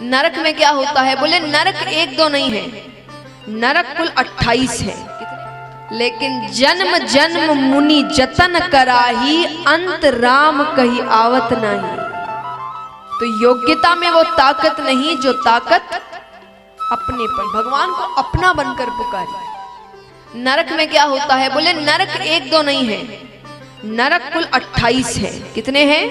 नरक में क्या होता है? बोले नरक एक दो नहीं है, नरक कुल 28 है। लेकिन जन्म जन्म मुनि जतन कराही, अंत राम कही आवत नहीं। तो योग्यता में वो ताकत नहीं जो ताकत अपने पर, भगवान को अपना बनकर पुकारी। नरक में क्या होता है? बोले नरक एक दो नहीं है, नरक कुल 28 है। कितने हैं?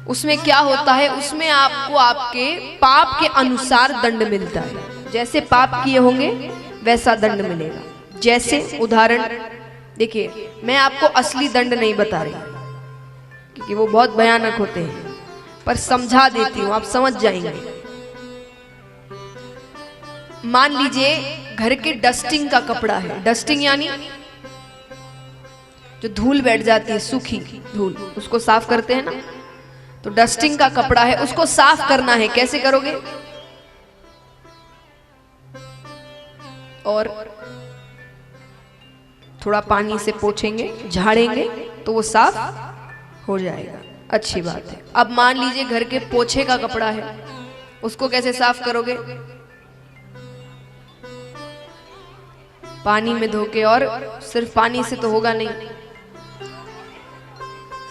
उसमें क्या होता है? उसमें आपको आपके पाप के अनुसार दंड मिलता है। जैसे पाप किए होंगे वैसा दंड मिलेगा। जैसे उदाहरण देखिए, मैं आपको असली दंड नहीं बता रही क्योंकि वो बहुत भयानक होते हैं, पर समझा देती हूं, आप समझ जाएंगे। मान लीजिए घर के डस्टिंग का कपड़ा है। डस्टिंग यानी जो धूल बैठ जाती है, सूखी धूल, उसको साफ करते हैं ना। तो डस्टिंग का कपड़ा है, उसको साफ करना है। कैसे करोगे? और थोड़ा पानी से पोंछेंगे, झाड़ेंगे तो वो साफ हो जाएगा। अच्छी बात है। अब मान लीजिए घर के पोछे का कपड़ा है, उसको कैसे साफ करोगे? पानी में धो के, और सिर्फ पानी से तो होगा नहीं,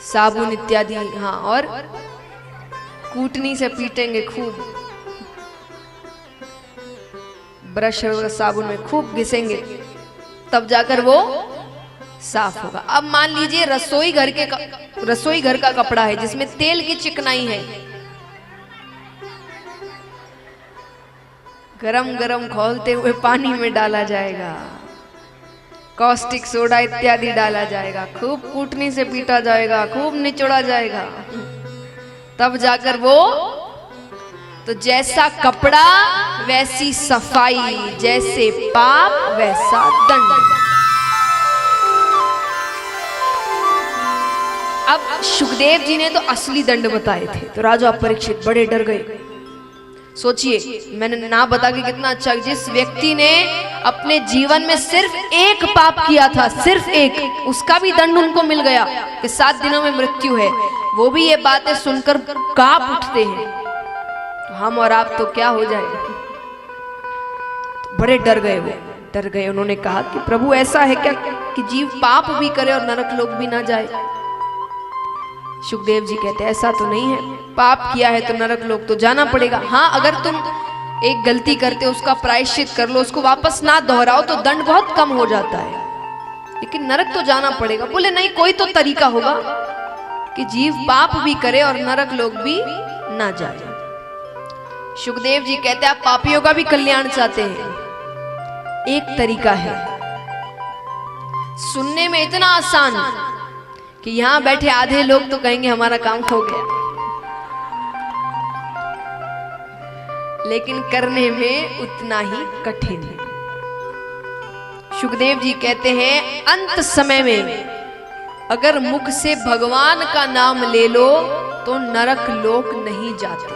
साबुन इत्यादि, हाँ, और कूटनी से पीटेंगे खूब, ब्रश और साबुन में खूब घिसेंगे, तब जाकर वो साफ होगा। अब मान लीजिए रसोई घर का कपड़ा है जिसमें तेल की चिकनाई है, गरम गरम खौलते हुए पानी में डाला जाएगा, कॉस्टिक सोडा इत्यादि डाला जाएगा, खूब कूटनी से पीटा जाएगा, खूब निचोड़ा जाएगा, तब जाकर वो, तो जैसा कपड़ा वैसी सफाई, जैसे पाप वैसा दंड। अब सुखदेव जी ने तो असली दंड बताए थे, तो राजा परीक्षित बड़े डर गए। सोचिए, मैंने ना बता के कितना अच्छा, जिस व्यक्ति ने अपने जीवन में सिर्फ एक पाप किया था, सिर्फ एक, उसका भी दंड उनको मिल गया कि 7 दिनों में मृत्यु है, वो भी ये बातें सुनकर कांप उठते हैं। तो हम और आप तो क्या हो जाएगा? तो बड़े डर गए वो, डर गए। उन्होंने कहा कि प्रभु ऐसा है क्या कि जीव पाप भी करे और नरक लोक भी ना जाए? सुखदेव जी कहते हैं ऐसा तो नहीं है, पाप किया है तो नरक लोक तो जाना पड़ेगा। हाँ, अगर तुम एक गलती करते हो, उसका प्रायश्चित कर लो, उसको वापस ना दोहराओ तो दंड बहुत कम हो जाता है, लेकिन नरक तो जाना पड़ेगा। बोले नहीं, कोई तो तरीका होगा कि जीव पाप भी करे और नरक लोक भी ना जाए। सुखदेव जी कहते हैं आप पापियों का भी कल्याण चाहते हैं, एक तरीका है, सुनने में इतना आसान कि यहां बैठे आधे लोग तो कहेंगे हमारा काम हो गया, लेकिन करने में उतना ही कठिन है। सुखदेव जी कहते हैं अंत समय में अगर मुख से भगवान का नाम ले लो तो नरक लोक नहीं जाते।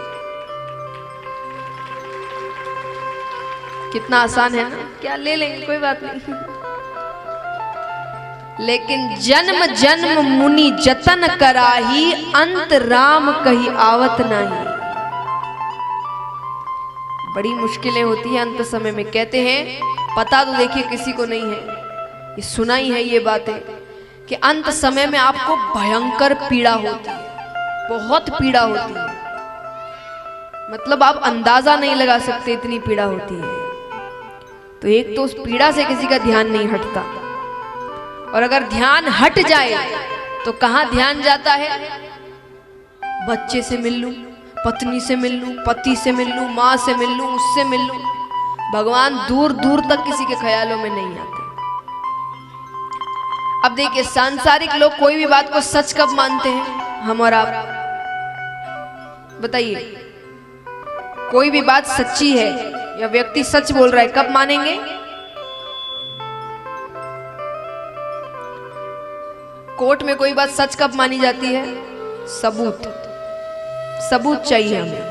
कितना आसान है ना? क्या ले लेंगे, कोई बात नहीं। लेकिन जन्म जन्म मुनि जतन कराही, अंत राम कही आवत नहीं। बड़ी मुश्किलें होती है अंत समय में। कहते हैं, पता तो देखिए किसी को नहीं है, ये सुना ही है ये बातें, कि अंत समय में आपको भयंकर पीड़ा होती है, बहुत पीड़ा होती है, मतलब आप अंदाजा नहीं लगा सकते इतनी पीड़ा होती है। तो एक तो उस पीड़ा से किसी का ध्यान नहीं हटता, और अगर ध्यान हट जाए तो कहां ध्यान जाता है? बच्चे से मिल लूं, पत्नी से मिल लूं, पति से मिल लूं, माँ से मिल लूं, उससे मिल लूं। भगवान दूर दूर तक किसी के ख्यालों में नहीं आते। अब देखिए, सांसारिक लोग कोई भी बात को सच कब मानते हैं? हम और आप बताइए, कोई भी बात सच्ची है या व्यक्ति सच बोल रहा है, कब मानेंगे? कोर्ट में कोई बात सच कब मानी जाती है? सबूत, सबूत चाहिए हमें।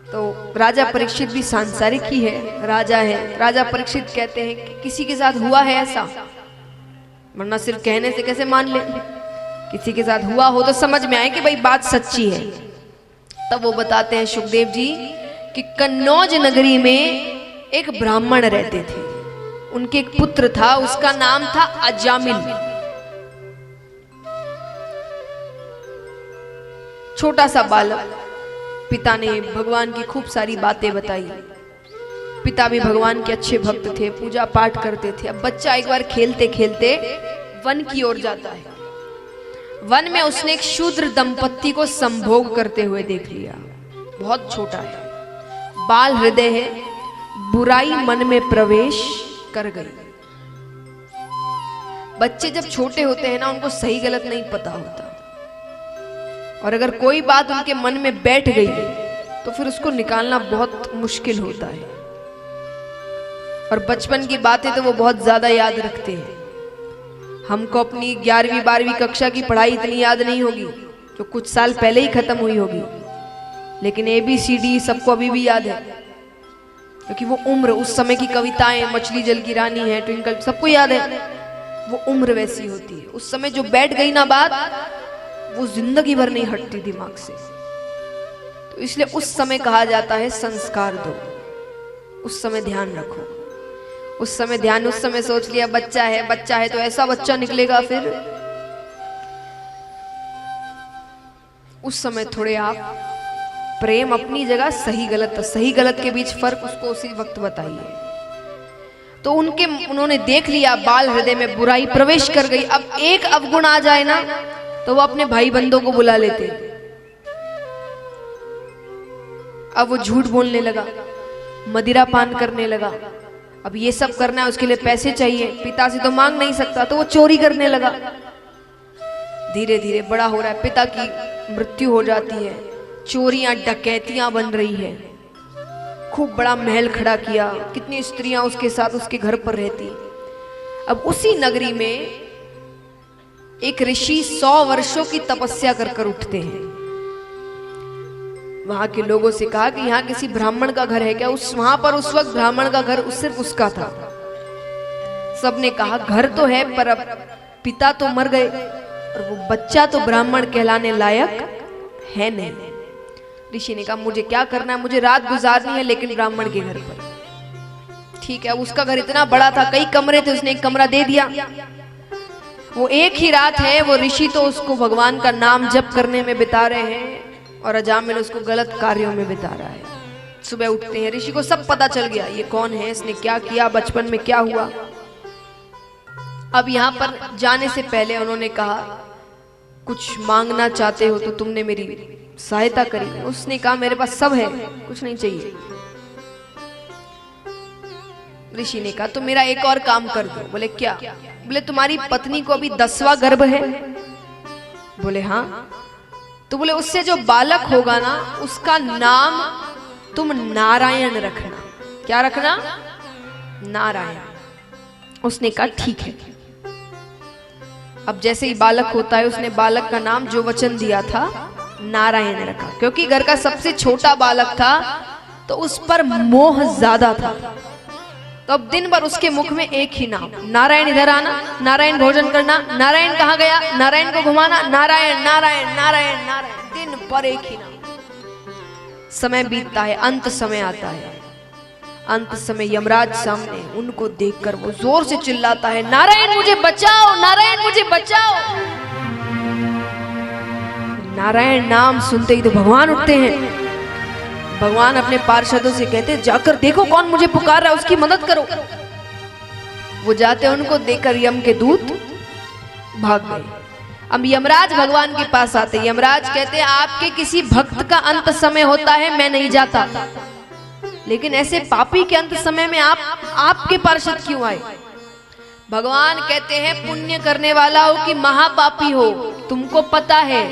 तो राजा परीक्षित भी सांसारिक ही है, राजा है। राजा परीक्षित कहते हैं कि किसी के साथ हुआ है ऐसा, वरना सिर्फ कहने से कैसे मान ले? किसी के साथ हुआ हो तो समझ में आए कि भाई बात सच्ची है। तब वो बताते हैं सुखदेव जी कि कन्नौज नगरी में एक ब्राह्मण रहते थे, उनके एक पुत्र था, उसका नाम था अजामिल। छोटा सा बालक, पिता ने भगवान की खूब सारी बातें बताई। पिता भी भगवान के अच्छे भक्त थे, पूजा पाठ करते थे। अब बच्चा एक बार खेलते खेलते वन की ओर जाता है। वन में उसने एक शूद्र दंपत्ति को संभोग करते हुए देख लिया। बहुत छोटा है, बाल हृदय है, बुराई मन में प्रवेश कर गई। बच्चे जब छोटे होते हैं ना, उनको सही गलत नहीं पता होता, और अगर कोई बात उनके मन में बैठ गई तो फिर उसको निकालना बहुत मुश्किल होता है। और बचपन की बातें तो वो बहुत ज्यादा याद रखते हैं। हमको अपनी 11वीं 12वीं कक्षा की पढ़ाई इतनी याद नहीं होगी, जो कुछ साल पहले ही खत्म हुई होगी, लेकिन ABCD सबको अभी भी याद है, क्योंकि वो उम्र, उस समय की कविताएं, मछली जल की रानी है, ट्विंकल, सबको याद है। वो उम्र वैसी होती है। उस समय जो बैठ गई ना बात, वो जिंदगी भर नहीं हटती दिमाग से। तो इसलिए उस समय कहा जाता है संस्कार दो, उस समय ध्यान रखो, उस समय ध्यान। उस समय सोच लिया बच्चा है तो ऐसा बच्चा निकलेगा, फिर उस समय थोड़े आप प्रेम अपनी जगह, सही गलत के बीच फर्क उसको उसी वक्त बताइए। तो उन्होंने देख लिया, बाल हृदय में बुराई प्रवेश कर गई। अब एक अवगुण आ जाए ना, तो वो अपने भाई बंधों को बुला लेते। अब वो झूठ बोलने लगा, मदिरा पान करने लगा। अब ये सब करना है, उसके लिए पैसे चाहिए, पिता से तो मांग नहीं सकता, तो वो चोरी करने लगा। धीरे धीरे बड़ा हो रहा है, पिता की मृत्यु हो जाती है, चोरियां डकैतियां बन रही है, खूब बड़ा महल खड़ा किया, कितनी स्त्रियां उसके साथ उसके घर पर रहती। अब उसी नगरी में एक ऋषि 100 वर्षों की तपस्या कर कर उठते हैं। वहां के लोगों से कहा कि यहाँ किसी ब्राह्मण का घर है क्या? वहां पर उस वक्त ब्राह्मण का घर सिर्फ उसका था। सबने कहा घर तो है, पर अब पिता तो मर गए और वो बच्चा तो ब्राह्मण कहलाने लायक है नहीं। ऋषि ने कहा मुझे क्या करना है, मुझे रात गुजारनी है, लेकिन ब्राह्मण के घर पर। ठीक है, उसका घर इतना बड़ा था, कई कमरे थे, उसने एक कमरा दे दिया। वो एक ही रात है, वो ऋषि तो उसको भगवान का नाम जप करने में बिता रहे हैं और अजामिल उसको गलत कार्यों में बिता रहा है। सुबह उठते हैं, ऋषि को सब पता चल गया, ये कौन है, इसने क्या किया, बचपन में क्या हुआ। अब यहाँ पर जाने से पहले उन्होंने कहा कुछ मांगना चाहते हो तो तुमने मेरी सहायता करी। उसने कहा मेरे पास सब है, कुछ नहीं चाहिए। ऋषि ने कहा तो मेरा एक और काम कर दो। बोले क्या? बोले तुम्हारी पत्नी को अभी 10वां गर्भ है। बोले हाँ। तो बोले उससे जो बालक होगा ना, उसका नाम तुम नारायण रखना। क्या रखना? नारायण। उसने कहा ठीक है। अब जैसे ही बालक होता है, उसने बालक का नाम जो वचन दिया था नारायण रखा, क्योंकि घर का सबसे छोटा बालक था तो उस पर मोह ज्यादा था। तो अब दिन भर उसके मुख में एक ही नाम, नारायण इधर आना, नारायण भोजन करना, नारायण कहाँ गया, नारायण को घुमाना, नारायण नारायण नारायण नारायण, दिन भर एक ही नाम। समय बीतता है, अंत समय आता है। अंत समय यमराज सामने, उनको देखकर वो जोर से चिल्लाता है नारायण मुझे बचाओ, नारायण मुझे बचाओ। नारायण नाम सुनते ही तो भगवान उठते हैं। भगवान अपने पार्षदों से कहते जाकर देखो कौन मुझे पुकार रहा है, उसकी मदद करो। वो जाते, उनको देखकर यम के दूत भाग गए। अब यमराज भगवान के पास आते, यमराज कहते आपके किसी भक्त का अंत समय होता है, मैं नहीं जाता, लेकिन ऐसे पापी के अंत समय में आपके पार्षद क्यों आए? भगवान कहते हैं पुण्य करने वाला हो कि महापापी हो, तुमको पता है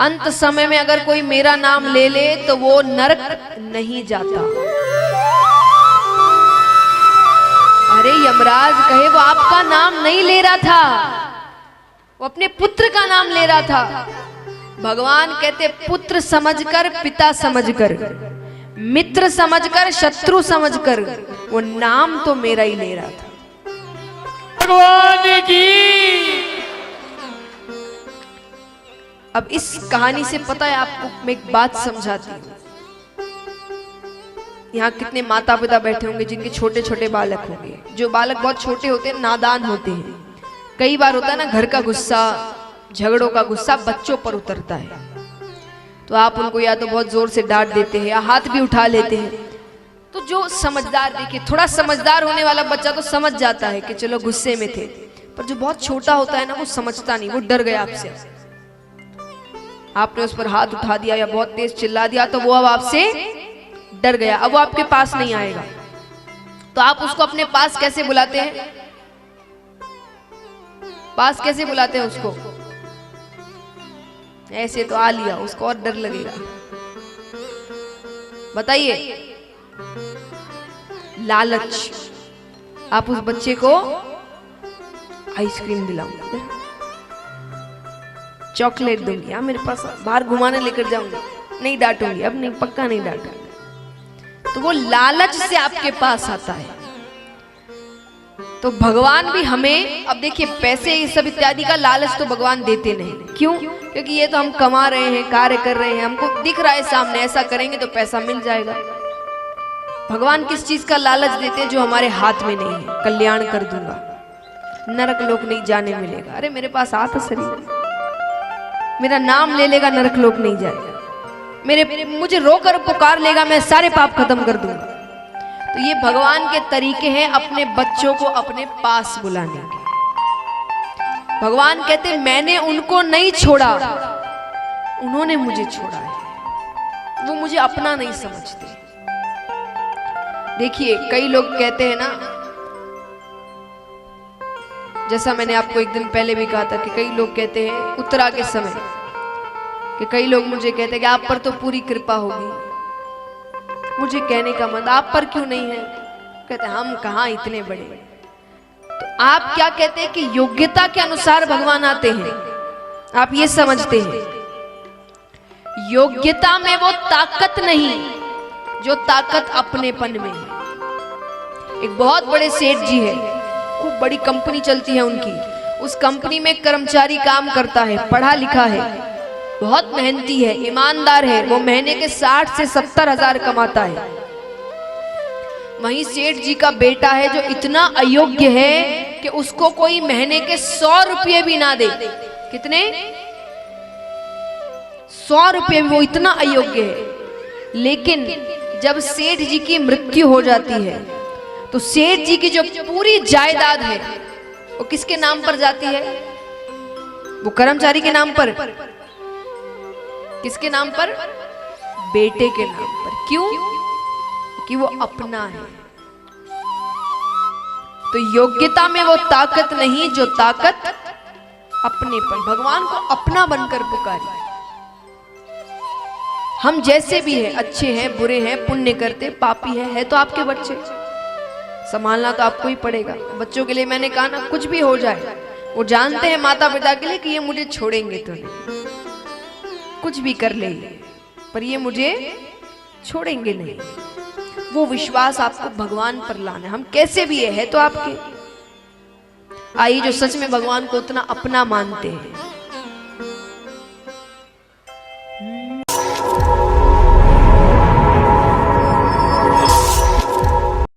अंत समय में अगर कोई मेरा नाम ले ले तो वो नरक नहीं जाता। अरे यमराज कहे वो आपका नाम नहीं ले रहा था, वो अपने पुत्र का नाम ले रहा था। भगवान कहते पुत्र समझकर, पिता समझकर, मित्र समझकर, शत्रु समझकर, वो नाम तो मेरा ही ले रहा था। भगवान की अब इस कहानी से पता है आपको, मैं एक बात समझाती हूँ। यहाँ कितने माता पिता बैठे होंगे जिनके छोटे छोटे बालक होंगे। जो बालक बहुत छोटे होते हैं, नादान होते हैं, कई बार होता है ना घर का गुस्सा, झगड़ों का गुस्सा बच्चों पर उतरता है, तो आप उनको या तो बहुत जोर से डांट देते हैं या हाथ भी उठा लेते हैं। तो जो समझदार, देखिए थोड़ा समझदार होने वाला बच्चा तो समझ जाता है कि चलो गुस्से में थे, पर जो बहुत छोटा होता है ना वो समझता नहीं, वो डर गया आपसे। आपने उस पर हाथ उठा दिया या बहुत तेज चिल्ला दिया तो वो अब आपसे डर गया, अब वो आपके पास नहीं आएगा। तो आप उसको अपने पास कैसे बुलाते हैं? पास कैसे बुलाते हैं उसको? ऐसे तो आ लिया, उसको और डर लगेगा। बताइए, लालच। आप उस बच्चे को आइसक्रीम दिलाऊंगा, चॉकलेट दूंगी, हाँ मेरे पास बाहर घुमाने लेकर जाऊंगी, नहीं डांटूंगी, अब नहीं, पक्का नहीं डांटूंगी। तो वो लालच से आपके पास आता है। तो भगवान भी हमें, अब देखिए पैसे ये सब इत्यादि का लालच तो भगवान देते नहीं। क्यों? क्योंकि ये तो हम कमा रहे हैं, कार्य कर रहे हैं, हमको दिख रहा है सामने, ऐसा करेंगे तो पैसा मिल जाएगा। भगवान किस चीज का लालच देते हैं? जो हमारे हाथ में नहीं है। कल्याण कर दूंगा, नरक लोक नहीं जाने मिलेगा। अरे मेरे पास आ तो शरीर, मेरा नाम ले लेगा, नरक लोक नहीं जाएगा। मुझे रोकर पुकार लेगा, मैं सारे पाप खत्म कर दूंगा। तो ये भगवान के तरीके हैं अपने बच्चों को अपने पास बुलाने के। भगवान कहते मैंने उनको नहीं छोड़ा, उन्होंने मुझे छोड़ा है। वो मुझे अपना नहीं समझते। देखिए कई लोग कहते हैं ना, जैसा मैंने आपको एक दिन पहले भी कहा था कि कई लोग कहते हैं उत्तरा के समय कि कई लोग मुझे कहते हैं कि आप पर तो पूरी कृपा होगी। मुझे कहने का मन, आप पर क्यों नहीं है? कहते हम कहाँ इतने बड़े। तो आप क्या कहते हैं कि योग्यता के अनुसार भगवान आते हैं। आप ये समझते हैं योग्यता में वो ताकत नहीं जो ताकत अपनेपन में है। एक बहुत बड़े सेठ जी है, खूब बड़ी कंपनी चलती है उनकी। उस कंपनी में कर्मचारी काम करता है, पढ़ा लिखा है, बहुत मेहनती है, ईमानदार है। वो महीने के 60 से 70 हजार कमाता है। वहीं सेठ जी का बेटा है जो इतना अयोग्य है कि उसको कोई महीने के 100 रुपये भी ना दे। कितने? 100 रुपये भी, वो इतना अयोग्य है। लेकिन जब सेठ जी की मृत्यु हो जाती है तो सेठ जी की जो पूरी जायदाद है वो किसके नाम पर जाती है? वो कर्मचारी के नाम पर। किसके नाम पर? बेटे के नाम पर। क्यों? कि वो अपना है। तो योग्यता में वो ताकत नहीं जो ताकत अपनेपन। भगवान को अपना बनकर पुकारिए। हम जैसे भी हैं, अच्छे हैं, बुरे हैं, पुण्य करते, पापी है तो आपके बच्चे, संभालना तो आपको ही पड़ेगा। बच्चों के लिए मैंने कहा ना, कुछ भी हो जाए वो जानते हैं माता पिता के लिए कि ये मुझे छोड़ेंगे तो नहीं, कुछ भी कर ले पर ये मुझे छोड़ेंगे नहीं। वो विश्वास आपको भगवान पर लाना है। हम कैसे भी है तो आपके। आइए जो सच में भगवान को उतना अपना मानते हैं,